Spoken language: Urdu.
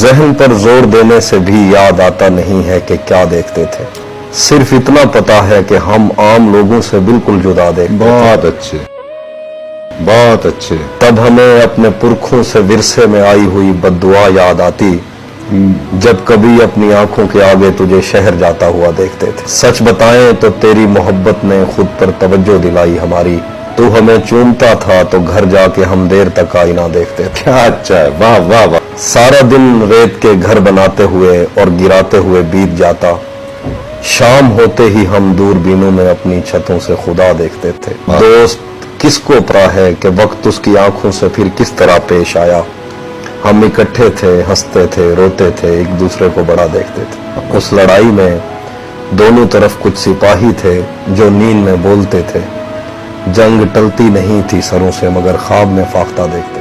ذہن پر زور دینے سے بھی یاد آتا نہیں ہے کہ کیا دیکھتے تھے، صرف اتنا پتا ہے کہ ہم عام لوگوں سے بالکل جدا دیکھتے تھے۔ بہت اچھے، بہت اچھے۔ تب ہمیں اپنے پرکھوں سے ورثے میں آئی ہوئی بد دعا یاد آتی جب کبھی اپنی آنکھوں کے آگے تجھے شہر جاتا ہوا دیکھتے تھے۔ سچ بتائیں تو تیری محبت نے خود پر توجہ دلائی ہماری، تو ہمیں چومتا تھا تو گھر جا کے ہم دیر تک آئینہ دیکھتے تھے۔ کیا اچھا ہے، واہ واہ واہ۔ سارا دن ریت کے گھر بناتے ہوئے اور گراتے ہوئے بیت جاتا، شام ہوتے ہی ہم دوربینوں میں اپنی چھتوں سے خدا دیکھتے تھے۔ دوست کس کو پتا ہے کہ وقت اس کی آنکھوں سے پھر کس طرح پیش آیا۔ ہم اکٹھے تھے، ہنستے تھے، روتے تھے، ایک دوسرے کو بڑا دیکھتے تھے۔ اس لڑائی میں دونوں طرف کچھ سپاہی تھے جو نیند میں بولتے تھے، جنگ ٹلتی نہیں تھی سروں سے مگر خواب میں فاختہ دیکھتے